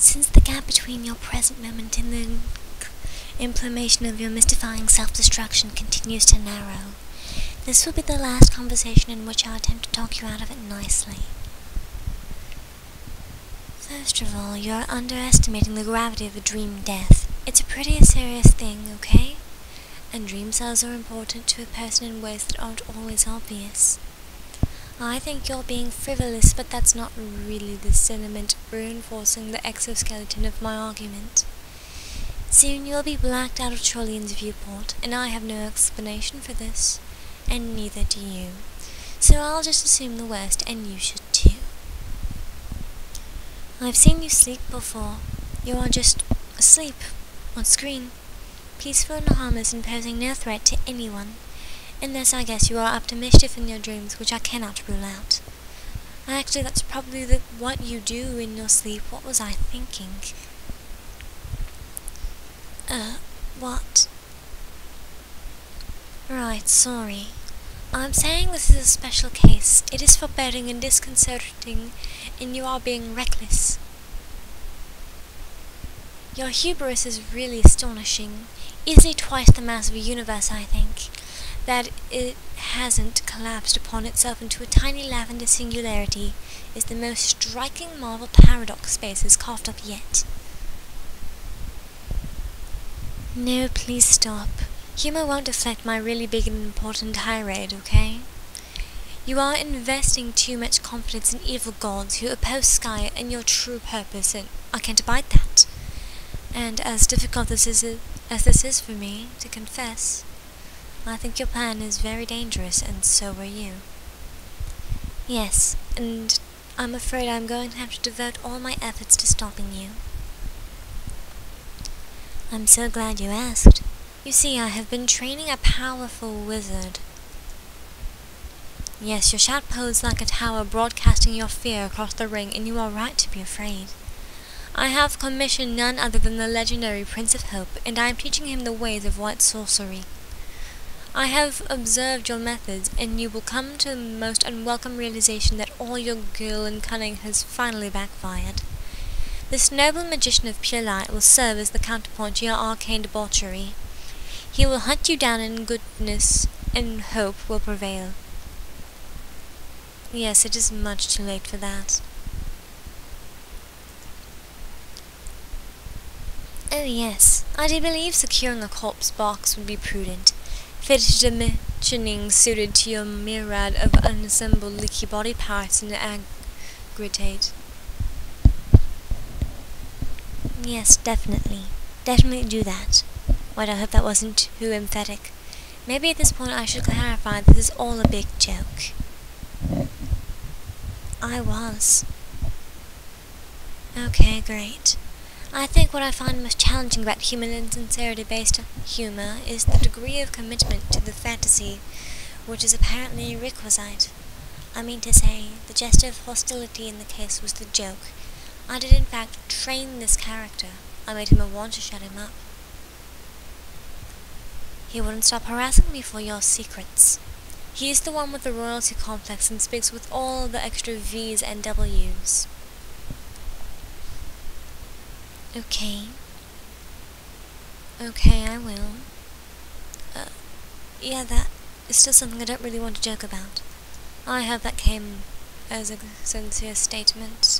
Since the gap between your present moment and the implementation of your mystifying self-destruction continues to narrow, this will be the last conversation in which I'll attempt to talk you out of it nicely. First of all, you're underestimating the gravity of a dream death. It's a pretty serious thing, okay? And dream cells are important to a person in ways that aren't always obvious. I think you're being frivolous, but that's not really the sentiment reinforcing the exoskeleton of my argument. Soon you'll be blacked out of Trollion's viewport, and I have no explanation for this, and neither do you. So I'll just assume the worst, and you should too. I've seen you sleep before. You are just asleep, on screen, peaceful and harmless and posing no threat to anyone. Unless I guess you are up to mischief in your dreams, which I cannot rule out. Actually, that's probably what you do in your sleep. What was I thinking? What? Right, sorry. I'm saying this is a special case. It is foreboding and disconcerting, and you are being reckless. Your hubris is really astonishing. Easily twice the mass of a universe, I think. That it hasn't collapsed upon itself into a tiny lavender singularity is the most striking Marvel paradox space has coughed up yet. No, please stop. Humor won't deflect my really big and important tirade, okay? You are investing too much confidence in evil gods who oppose Sky and your true purpose, and I can't abide that. And as difficult as this is for me to confess, I think your plan is very dangerous, and so are you. Yes, and I'm afraid I'm going to have to devote all my efforts to stopping you. I'm so glad you asked. You see, I have been training a powerful wizard. Yes, your shout poses like a tower broadcasting your fear across the ring, and you are right to be afraid. I have commissioned none other than the legendary Prince of Hope, and I am teaching him the ways of white sorcery. I have observed your methods, and you will come to the most unwelcome realization that all your guile and cunning has finally backfired. This noble magician of pure light will serve as the counterpoint to your arcane debauchery. He will hunt you down, and goodness and hope will prevail. Yes, it is much too late for that. Oh yes, I do believe securing a corpse box would be prudent. Fitted dimensioning suited to your myriad of unassembled leaky body parts and aggregate. Yes, definitely. Definitely do that. Wait, I hope that wasn't too emphatic. Maybe at this point I should clarify this is all a big joke. I was. Okay, great. I think what I find most challenging about human insincerity-based humor is the degree of commitment to the fantasy, which is apparently requisite. I mean to say, the gesture of hostility in the case was the joke. I did in fact train this character. I made him a wand to shut him up. He wouldn't stop harassing me for your secrets. He's the one with the royalty complex and speaks with all the extra V's and W's. Okay. Okay, I will. Yeah, that is still something I don't really want to joke about. I hope that came as a sincere statement.